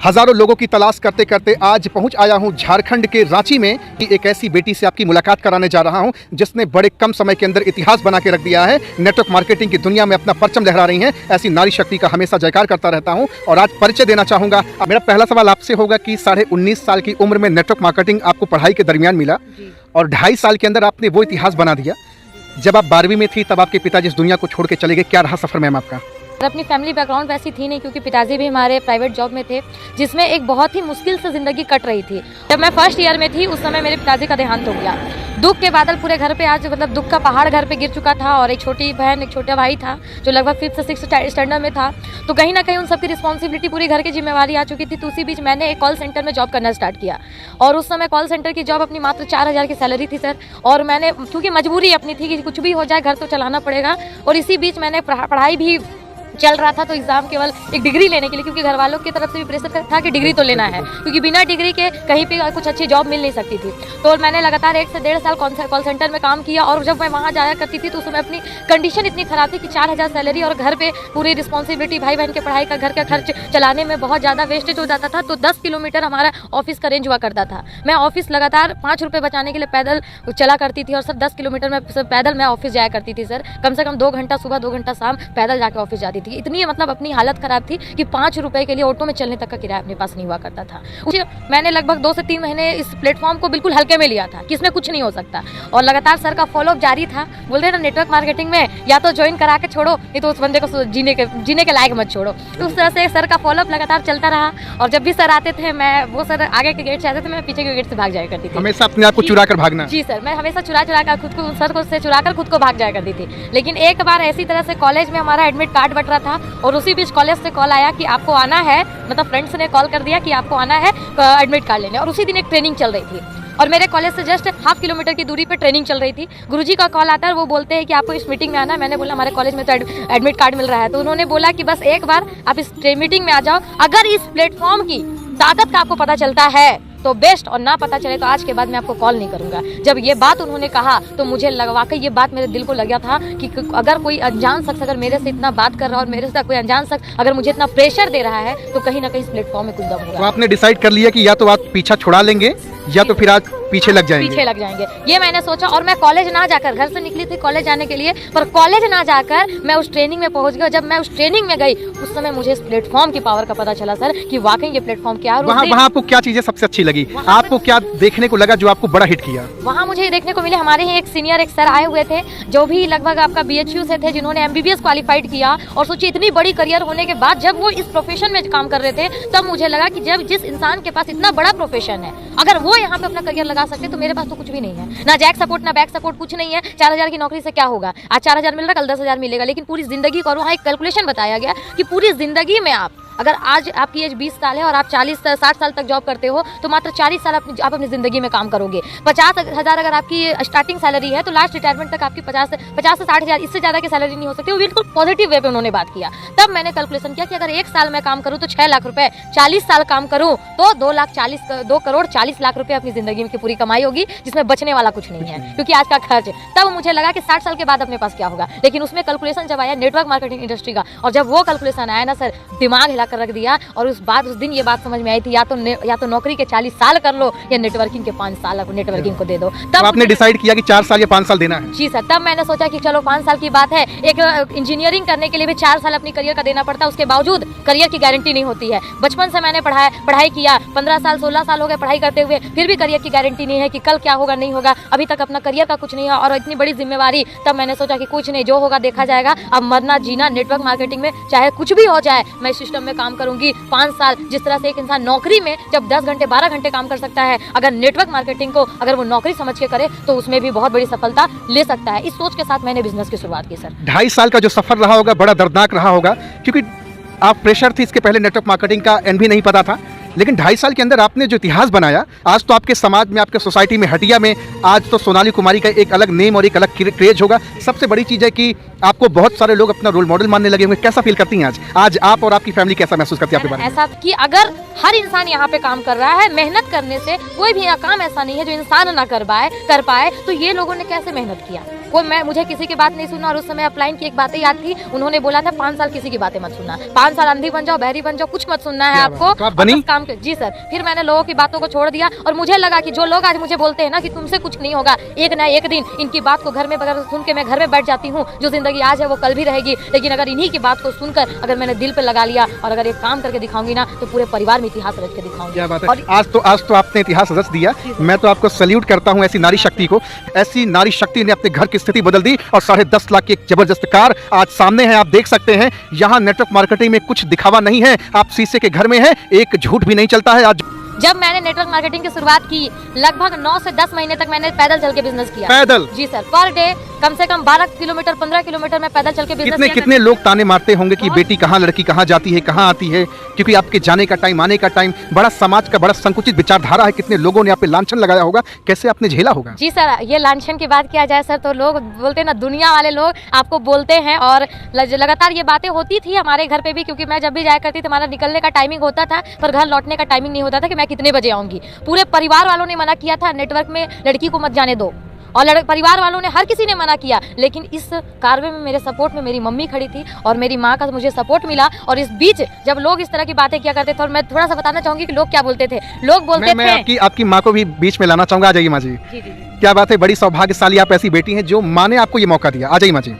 हजारों लोगों की तलाश करते करते आज पहुंच आया हूं झारखंड के रांची में कि एक ऐसी बेटी से आपकी मुलाकात कराने जा रहा हूं जिसने बड़े कम समय के अंदर इतिहास बना के रख दिया है। नेटवर्क मार्केटिंग की दुनिया में अपना परचम लहरा रही हैं। ऐसी नारी शक्ति का हमेशा जयकार करता रहता हूं और आज परिचय देना चाहूँगा। मेरा पहला सवाल आपसे होगा कि 19.5 साल की उम्र में नेटवर्क मार्केटिंग आपको पढ़ाई के दरमियान मिला और 2.5 साल के अंदर आपने वो इतिहास बना दिया। जब आप 12वीं में थी तब आपके पिताजी इस दुनिया को छोड़ के चले गए। क्या रहा सफ़र मैम आपका? अपनी फैमिली बैकग्राउंड वैसी थी नहीं, क्योंकि पिताजी भी हमारे प्राइवेट जॉब में थे, जिसमें एक बहुत ही मुश्किल से ज़िंदगी कट रही थी। जब मैं फर्स्ट ईयर में थी उस समय मेरे पिताजी का देहांत हो गया। दुख के बादल पूरे घर पे आज दुख का पहाड़ घर पे गिर चुका था और एक छोटी बहन एक छोटा भाई था जो लगभग 5th से 6th स्टैंडर्ड में था। तो कहीं ना कहीं उन सबकी रिस्पॉन्सिबिलिटी पूरी घर की जिम्मेवारी आ चुकी थी। तो उसी बीच मैंने एक कॉल सेंटर में जॉब करना स्टार्ट किया और उस समय कॉल सेंटर की जॉब अपनी मात्र 4,000 की सैलरी थी सर। और मैंने क्योंकि मजबूरी अपनी थी कि कुछ भी हो जाए घर तो चलाना पड़ेगा, और इसी बीच मैंने पढ़ाई भी चल रहा था। तो एग्ज़ाम केवल एक डिग्री लेने के लिए, क्योंकि घर वालों की तरफ से भी प्रेशर था कि डिग्री तो लेना है, क्योंकि बिना डिग्री के कहीं पे कुछ अच्छी जॉब मिल नहीं सकती थी। तो मैंने लगातार 1 से 1.5 साल कॉल सेंटर में काम किया। और जब मैं वहाँ जाया करती थी तो उस समय अपनी कंडीशन इतनी ख़राब थी कि 4,000 सैलरी और घर पे पूरी रिस्पॉन्सिबिलिटी, भाई बहन के पढ़ाई का, घर का खर्च चलाने में बहुत ज़्यादा वेस्टेज हो जाता था। तो 10 किलोमीटर हमारा ऑफिस का रेंज हुआ करता था। मैं ऑफिस लगातार 5 रुपये बचाने के लिए पैदल चला करती थी और सर 10 किलोमीटर में पैदल मैं ऑफिस जाया करती थी सर। कम से कम 2 घंटा सुबह 2 घंटा शाम पैदल जाकर ऑफिस जाती थी। इतनी अपनी हालत खराब थी कि 5 रुपए के लिए ऑटो में चलने तक का किराया अपने पास नहीं हुआ करता था। मैंने लगभग 2 से 3 महीने इस प्लेटफॉर्म को बिल्कुल हल्के में लिया था कि इसमें कुछ नहीं हो सकता, और लगातार सर का फॉलोअप जारी था। बोल रहे ना नेटवर्क मार्केटिंग में या तो ज्वाइन करा के छोड़ो, नहीं तो उस बंदे को जीने के लायक मत छोड़ो। तो उस तरह से सर का फॉलोअप लगातार चलता रहा। और जब भी सर आते थे, मैं वो सर आगे के गेट से आते थे, मैं पीछे के गेट से भाग जाया करती थी। हमेशा अपने आप को चुरा कर भागना? जी सर, मैं हमेशा चुरा कर खुद को सर को से चुरा कर खुद को भाग जाया करती थी। लेकिन एक बार ऐसी तरह से कॉलेज में हमारा एडमिट कार्ड बट रहा था और उसी बीच कॉलेज से कॉल आया कि आपको आना है, मतलब फ्रेंड्स ने कॉल कर दिया कि आपको आना है एडमिट कार्ड लेने। और उसी दिन एक ट्रेनिंग चल रही थी और मेरे कॉलेज से जस्ट 1/2 किलोमीटर की दूरी पे ट्रेनिंग चल रही थी। गुरुजी का कॉल आता है, वो बोलते हैं कि आपको इस मीटिंग में आना है। मैंने बोला हमारे कॉलेज में तो एडमिट कार्ड मिल रहा है। तो उन्होंने बोला कि बस एक बार आप इस मीटिंग में आ जाओ, अगर इस प्लेटफॉर्म की ताकत का आपको पता चलता है तो बेस्ट, और ना पता चले तो आज के बाद मैं आपको कॉल नहीं करूंगा। जब ये बात उन्होंने कहा तो मुझे लगवा के ये बात मेरे दिल को लगा था कि अगर कोई अनजान शख्स अगर मेरे से इतना बात कर रहा है और मेरे से कोई अनजान शख्स अगर मुझे इतना प्रेशर दे रहा है तो कहीं ना कहीं इस प्लेटफॉर्म में कुछ दम होगा। तो आपने डिसाइड कर लिया कि या तो आप पीछा छुड़ा लेंगे या तो फिर आज पीछे लग जाएंगे। ये मैंने सोचा और मैं कॉलेज ना जाकर, घर से निकली थी कॉलेज जाने के लिए, पर कॉलेज ना जाकर मैं उस ट्रेनिंग में पहुंच गई। जब मैं उस ट्रेनिंग में गई उस समय मुझे इस प्लेटफॉर्म की पावर का पता चला सर कि वाकई ये प्लेटफॉर्म क्या है। वहाँ आपको क्या चीजें सबसे अच्छी लगी? आपको क्या देखने को लगा जो आपको बड़ा हिट किया? वहाँ मुझे देखने को मिले, हमारे ही एक सीनियर एक सर आए हुए थे जो भी लगभग आपका BHU से थे, जिन्होंने MBBS क्वालिफाइड किया। और सोचिए इतनी बड़ी करियर होने के बाद जब वो इस प्रोफेशन में काम कर रहे थे, तब मुझे लगा कि जब जिस इंसान के पास इतना बड़ा प्रोफेशन है, अगर वो यहाँ पे अपना करियर लगा सकते तो मेरे पास तो कुछ भी नहीं है, ना जैक सपोर्ट ना बैक सपोर्ट, कुछ नहीं है। 4,000 की नौकरी से क्या होगा? आज 4,000 मिल रहा, कल 10,000 मिलेगा, लेकिन पूरी जिंदगी को, और वहाँ एक कैलकुलेशन बताया गया कि पूरी जिंदगी में आप अगर आज आपकी एज 20 साल है और आप 40-60 साल तक जॉब करते हो तो मात्र 40 साल आप अपनी ज़िंदगी में काम करोगे। 50,000 अगर आपकी स्टार्टिंग सैलरी है तो लास्ट रिटायरमेंट तक आपकी 50 से 60,000, इससे ज़्यादा की सैलरी नहीं हो सकती। वो बिल्कुल पॉजिटिव वे पे उन्होंने बात किया। तब मैंने कैलकुलेशन किया कि अगर 1 साल में काम करूँ तो 6 लाख रुपए, 40 साल काम करूँ तो 2 करोड़ 40 लाख रुपए अपनी ज़िंदगी की पूरी कमाई होगी, जिसमें बचने वाला कुछ नहीं है क्योंकि आज का खर्च। तब मुझे लगा कि 60 साल के बाद अपने पास क्या होगा। लेकिन उसमें कैलकुलेशन जब आया नेटवर्क मार्केटिंग इंडस्ट्री का, और जब वो कैलकुलेशन आया ना सर, दिमाग हिला कर रख दिया। और उस दिन ये बात समझ में आई थी, या तो नौकरी के 40 साल कर लो या नेटवर्किंग के 5 साल नेटवर्किंग को दे दो। तब आपने डिसाइड किया कि 4 साल या 5 साल देना है? जी सर, तब मैंने सोचा कि चलो 5 साल की बात है। एक इंजीनियरिंग करने के लिए भी 4 साल अपनी करियर का देना पड़ता है, उसके बावजूद करियर की गारंटी नहीं होती है। बचपन से मैंने पढ़ाई किया, 15 साल 16 साल हो गए पढ़ाई करते हुए, फिर भी करियर की गारंटी नहीं है कि कल क्या होगा नहीं होगा। अभी तक अपना करियर का कुछ नहीं है और इतनी बड़ी जिम्मेवारी। तब मैंने सोचा कि कुछ नहीं, जो होगा देखा जाएगा। अब मरना जीना नेटवर्क मार्केटिंग में, चाहे कुछ भी हो जाए, मैं इस सिस्टम में काम करूंगी 5 साल। जिस तरह से एक इंसान नौकरी में जब 10 घंटे 12 घंटे काम कर सकता है, अगर नेटवर्क मार्केटिंग को अगर वो नौकरी समझ के करे तो उसमें भी बहुत बड़ी सफलता ले सकता है। इस सोच के साथ मैंने बिजनेस की शुरुआत की सर। 2.5 साल का जो सफर रहा होगा बड़ा दर्दनाक रहा होगा, क्योंकि आप फ्रेशर थी, इसके पहले नेटवर्क मार्केटिंग का एन भी नहीं पता था। लेकिन 2.5 साल के अंदर आपने जो इतिहास बनाया, आज तो आपके समाज में, आपके सोसाइटी में, हटिया में आज तो सोनाली कुमारी का एक अलग नेम और एक अलग क्रेज होगा। सबसे बड़ी चीज़ है कि आपको बहुत सारे लोग अपना रोल मॉडल मानने लगे हुए। कैसा फील करती हैं आज आप और आपकी फैमिली कैसा महसूस करती है आपके बारे में? ऐसा कि अगर हर इंसान यहाँ पे काम कर रहा है, मेहनत करने से कोई भी काम ऐसा नहीं है जो इंसान ना कर पाए, तो ये लोगों ने कैसे मेहनत किया। कोई मैं मुझे किसी की बात नहीं सुनना। और उस समय अपलाइन की एक बातें याद थी, उन्होंने बोला था 5 साल किसी की बातें मत सुनना, 5 साल अंधी बन जाओ, बहरी बन जाओ, कुछ मत सुनना है आपको, तो आप बनी? बस काम कर। जी सर, फिर मैंने लोगों की बातों को छोड़ दिया और मुझे लगा कि जो लोग आज मुझे बोलते हैं ना कि तुमसे कुछ नहीं होगा, एक ना एक दिन इनकी बात को घर में अगर सुन के मैं घर में बैठ जाती हूँ, जो जिंदगी आज है वो कल भी रहेगी। लेकिन अगर इन्हीं की बात को सुनकर अगर मैंने दिल पे लगा लिया और अगर एक काम करके दिखाऊंगी ना, तो पूरे परिवार में इतिहास रच के दिखाऊंगी। क्या बात है, आज तो आपने इतिहास रच दिया। मैं तो आपको सल्यूट करता हूं ऐसी नारी शक्ति को। ऐसी नारी शक्ति ने अपने घर की स्थिति बदल दी और 10.5 लाख की एक जबरदस्त कार आज सामने है। आप देख सकते हैं यहाँ नेटवर्क मार्केटिंग में कुछ दिखावा नहीं है, आप शीशे के घर में हैं, एक झूठ भी नहीं चलता है। आज जब मैंने नेटवर्क मार्केटिंग की शुरुआत की, लगभग 9 से 10 महीने तक मैंने पैदल चल के बिजनेस किया। पैदल? जी सर, पर डे कम से कम 12 किलोमीटर 15 किलोमीटर में पैदल चल के बिजनेस कितने लोग ताने मारते होंगे कि बेटी कहाँ, लड़की कहाँ जाती है, कहाँ आती है, क्योंकि आपके जाने का टाइम, आने का टाइम, बड़ा समाज का बड़ा संकुचित विचारधारा है। कितने लोगों ने आप पे लांछन लगाया होगा, कैसे आपने झेला होगा? जी सर, ये लांछन की बात किया जाए सर तो लोग बोलते हैं ना, दुनिया वाले लोग आपको बोलते हैं और लगातार ये बातें होती थी हमारे घर पे भी, क्योंकि मैं जब भी जाया करती थी हमारा निकलने का टाइमिंग होता था पर घर लौटने का टाइमिंग नहीं होता था कि मैं कितने बजे आऊंगी। पूरे परिवार वालों ने मना किया था नेटवर्क में लड़की को मत जाने दो, और परिवार वालों ने, हर किसी ने मना किया। लेकिन इस कार्य में मेरे सपोर्ट में मेरी मम्मी खड़ी थी और मेरी माँ का मुझे सपोर्ट मिला। और इस बीच जब लोग इस तरह की बातें किया करते थे, और मैं थोड़ा सा बताना चाहूंगी कि लोग क्या बोलते थे। लोग बोलते थे, मैं आपकी माँ को भी बीच में लाना चाहूंगा। आ जाइए माँ जी। क्या बात है, बड़ी सौभाग्यशाली आप ऐसी बेटी हैं जो माँ ने आपको ये मौका दिया। आ जाइए माँ जी।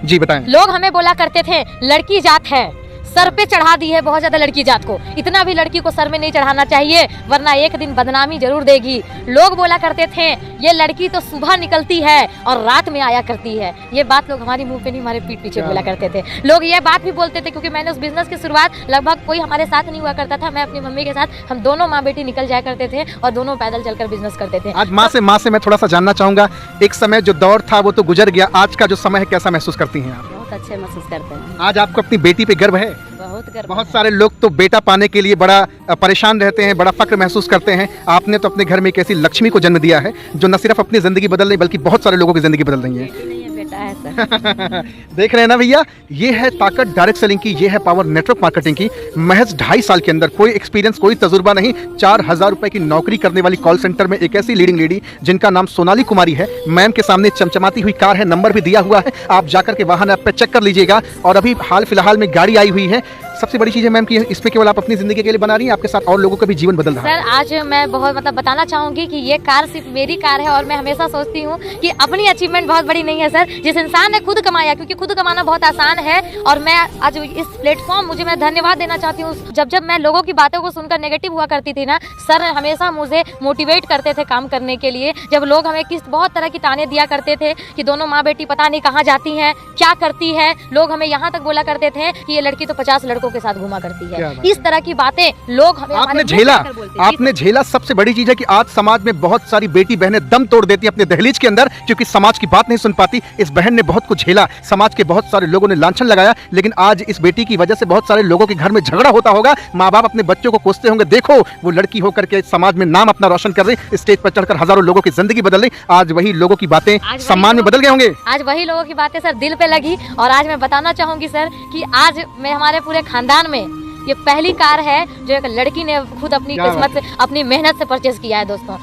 जी बताएं। लोग हमें बोला करते थे लड़की जात है, सर पे चढ़ा दी है बहुत ज्यादा लड़की जात को, इतना भी लड़की को सर में नहीं चढ़ाना चाहिए वरना एक दिन बदनामी जरूर देगी। लोग बोला करते थे ये लड़की तो सुबह निकलती है और रात में आया करती है। ये बात लोग हमारी मुंह पे नहीं, हमारे पीठ पीछे बोला करते थे। लोग ये बात भी बोलते थे क्योंकि मैंने उस बिजनेस की शुरुआत लगभग कोई हमारे साथ नहीं हुआ करता था, मैं अपनी मम्मी के साथ, हम दोनों माँ बेटी निकल जाया करते थे और दोनों पैदल चलकर बिजनेस करते थे। आज माँ से मैं थोड़ा सा जानना चाहूंगा, एक समय जो दौर था वो तो गुजर गया, आज का जो समय है कैसा महसूस करती हैं आप? बहुत अच्छे महसूस करते हैं। आज आपको अपनी बेटी पे गर्व है? बहुत गर्व। बहुत सारे लोग तो बेटा पाने के लिए बड़ा परेशान रहते हैं, बड़ा फक्र महसूस करते हैं। आपने तो अपने घर में एक ऐसी लक्ष्मी को जन्म दिया है जो न सिर्फ अपनी जिंदगी बदल रही बल्कि बहुत सारे लोगों की जिंदगी बदल रही है। है सर। देख रहे हैं ना भैया, ये है ताकत डायरेक्ट सेलिंग की, ये है पावर नेटवर्क मार्केटिंग की। महज 2.5 साल के अंदर कोई एक्सपीरियंस, कोई तजुर्बा नहीं, 4000 रुपए की नौकरी करने वाली कॉल सेंटर में एक ऐसी लीडिंग लेडी जिनका नाम सोनाली कुमारी है। मैम के सामने चमचमाती हुई कार है, नंबर भी दिया हुआ है, आप जाकर के वाहन ऐप पे चेक कर लीजिएगा। और अभी हाल फिलहाल में गाड़ी आई हुई है। सबसे बड़ी चीज़ है मैम कि इसमें केवल आप अपनी जिंदगी के लिए बना रही हैं, आपके साथ और लोगों का भी जीवन बदल रहा है। सर आज मैं बहुत बताना चाहूँगी कि ये कार सिर्फ मेरी कार है और मैं हमेशा सोचती हूँ कि अपनी अचीवमेंट बहुत बड़ी नहीं है सर। जिस इंसान ने खुद कमाया, क्योंकि खुद कमाना बहुत आसान है, और मैं आज इस प्लेटफॉर्म, मुझे मैं धन्यवाद देना चाहती हूँ। जब मैं लोगों की बातों को सुनकर नेगेटिव हुआ करती थी ना, सर हमेशा मुझे मोटिवेट करते थे काम करने के लिए। जब लोग हमें बहुत तरह की ताने दिया करते थे कि दोनों माँ बेटी पता नहीं कहाँ जाती हैं, क्या करती है, लोग हमें यहाँ तक बोला करते थे कि ये लड़की तो 50 लड़कों के साथ घुमा करती है। इस तरह की बातें लोग हमें, आपने झेला। सबसे बड़ी चीज है कि आज समाज में बहुत सारी बेटी बहनें दम तोड़ देती अपने दहलीज के अंदर, क्योंकि समाज की बात नहीं सुन पाती। इस बहन ने बहुत कुछ झेला, समाज के बहुत सारे लोगों ने लांछन लगाया, लेकिन आज इस बेटी की वजह से बहुत सारे लोगों के घर में झगड़ा होता होगा। माँ बाप अपने बच्चों को कोसते होंगे, देखो वो लड़की होकर के समाज में नाम अपना रोशन कर रही, स्टेज पर चढ़कर हजारों लोगों की जिंदगी बदल रही। आज वही लोगों की बातें सम्मान में बदल गए होंगे। आज वही लोगों की बातें सर दिल पे लगी। और आज मैं बताना चाहूंगी सर कि आज मैं, हमारे पूरे खानदान में ये पहली कार है जो एक लड़की ने खुद अपनी किस्मत से, अपनी मेहनत से परचेज किया है दोस्तों।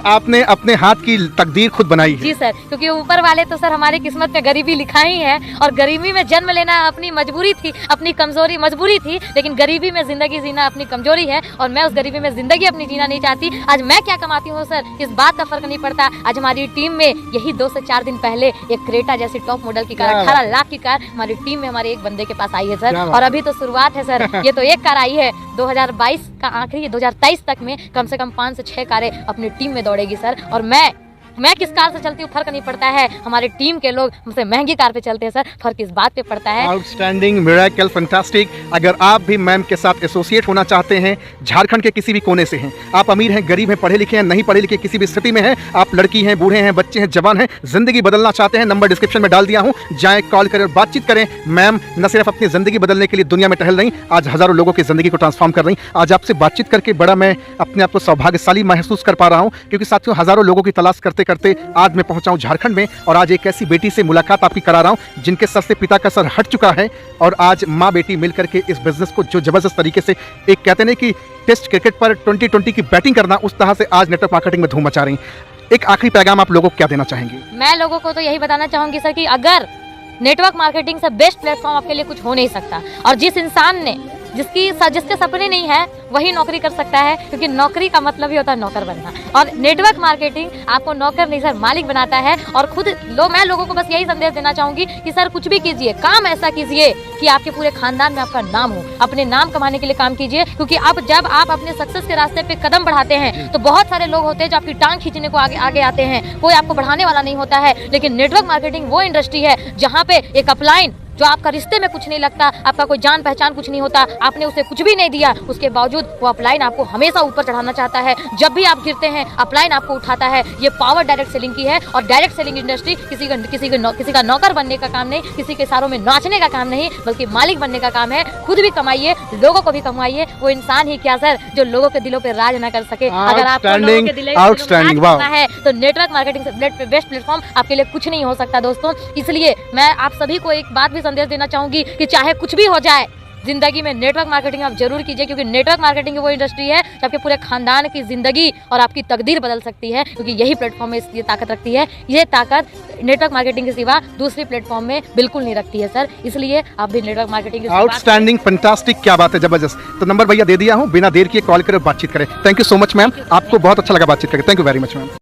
आपने अपने हाथ की तकदीर खुद बनाई है। जी सर, क्योंकि ऊपर वाले तो सर हमारी किस्मत में गरीबी लिखा ही है, और गरीबी में जन्म लेना अपनी मजबूरी थी, अपनी कमजोरी मजबूरी थी, लेकिन गरीबी में जिंदगी जीना अपनी कमजोरी है, और मैं उस गरीबी में जिंदगी अपनी जीना नहीं चाहती। आज मैं क्या कमाती हूँ सर, इस बात का फर्क नहीं पड़ता। आज हमारी टीम में यही 2 से 4 दिन पहले एक क्रेटा जैसी टॉप मॉडल की कार, 18 लाख की कार हमारी टीम में हमारे एक बंदे के पास आई है सर। और अभी तो शुरुआत है सर, ये तो एक कार आई है। 2022 का आखिरी 2023 तक में कम से कम 5 से 6 कारें अपनी टीम में दौड़ेगी सर। और मैं किस कार से चलती हूँ फर्क नहीं पड़ता है, हमारे टीम के लोग मुझसे महंगी कार पे चलते हैं सर, फर्क इस बात पे पड़ता है। Outstanding, miracle, fantastic. अगर आप भी मैम के साथ एसोसिएट होना चाहते हैं, झारखंड के किसी भी कोने से हैं, आप अमीर हैं, गरीब हैं, पढ़े लिखे हैं, नहीं पढ़े लिखे, किसी भी स्थिति में हैं, आप लड़की हैं, बूढ़े हैं, बच्चे हैं, जवान हैं, जिंदगी बदलना चाहते हैं, नंबर डिस्क्रिप्शन में डाल दिया हूँ, जाएं, कॉल करें और बातचीत करें। मैम न सिर्फ अपनी जिंदगी बदलने के लिए दुनिया में टहल रही, आज हजारों लोगों की जिंदगी को ट्रांसफॉर्म कर रही। आज आपसे बातचीत करके बड़ा मैं अपने आप को सौभाग्यशाली महसूस कर पा रहा हूँ, क्योंकि साथियों हजारों लोगों की तलाश करते करते आज मैं पहुंचा हूं झारखंड में, और आज एक ऐसी बेटी से मुलाकात आपकी करा रहा हूं जिनके सर से पिता का सर हट चुका है, और आज माँ बेटी मिलकर के इस बिजनेस को जो जबरदस्त तरीके से, एक कहते हैं कि टेस्ट क्रिकेट पर 2020 की बैटिंग करना, उस तरह से आज नेटवर्क मार्केटिंग में धूम मचा रही। एक आखिरी पैगाम आप लोगों को क्या देना चाहेंगे? मैं लोगों को तो यही बताना चाहूंगी सर कि अगर नेटवर्क मार्केटिंग से बेस्ट प्लेटफॉर्म आपके लिए कुछ हो नहीं सकता, और जिस इंसान ने जिसके सपने नहीं है वही नौकरी कर सकता है, क्योंकि नौकरी का मतलब ही होता है नौकर बनना, और नेटवर्क मार्केटिंग आपको नौकर नहीं सर मालिक बनाता है। और खुद मैं लोगों को बस यही संदेश देना चाहूंगी कि सर कुछ भी कीजिए, काम ऐसा कीजिए कि आपके पूरे खानदान में आपका नाम हो, अपने नाम कमाने के लिए काम कीजिए, क्योंकि अब जब आप अपने सक्सेस के रास्ते पे कदम बढ़ाते हैं तो बहुत सारे लोग होते हैं जो आपकी टांग खींचने को आगे आते हैं, कोई आपको बढ़ाने वाला नहीं होता है। लेकिन नेटवर्क मार्केटिंग वो इंडस्ट्री है जहाँ पे एक अपलाइन जो आपका रिश्ते में कुछ नहीं लगता, आपका कोई जान पहचान कुछ नहीं होता, आपने उसे कुछ भी नहीं दिया, उसके बावजूद वो अपलाइन आपको हमेशा ऊपर चढ़ाना चाहता है। जब भी आप गिरते हैं अपलाइन आपको उठाता है। ये पावर डायरेक्ट सेलिंग की है, और डायरेक्ट सेलिंग इंडस्ट्री किसी का नौकर बनने का काम नहीं, किसी के इशारों में नाचने का काम नहीं, बल्कि मालिक बनने का काम है। खुद भी कमाइए, लोगों को भी कमाइए। वो इंसान ही क्या सर जो लोगों के दिलों पे राज ना कर सके। अगर आपको लोगों के दिलों पे राज करना है तो नेटवर्क मार्केटिंग से बेस्ट प्लेटफॉर्म आपके लिए कुछ नहीं हो सकता दोस्तों। इसलिए मैं आप सभी को एक बात भी संदेश देना चाहूंगी कि चाहे कुछ भी हो जाए जिंदगी में, नेटवर्क मार्केटिंग आप जरूर कीजिए, क्योंकि नेटवर्क मार्केटिंग वो इंडस्ट्री है जो आपके पूरे खानदान की जिंदगी और आपकी तकदीर बदल सकती है, क्योंकि यही प्लेटफॉर्म में ये ताकत रखती है। ये ताकत नेटवर्क मार्केटिंग के सिवा दूसरी प्लेटफॉर्म में बिल्कुल नहीं रखती है सर। इसलिए आप भी नेटवर्क मार्केटिंग के आउटस्टैंडिंग, फैंटास्टिक, क्या बात है, जबरदस्त। तो नंबर भैया दे दिया हूँ, बिना देर किए कॉल करें, बातचीत करें। Thank you so much ma'am, आपको बहुत अच्छा लगा बातचीत करके। Thank you very much ma'am.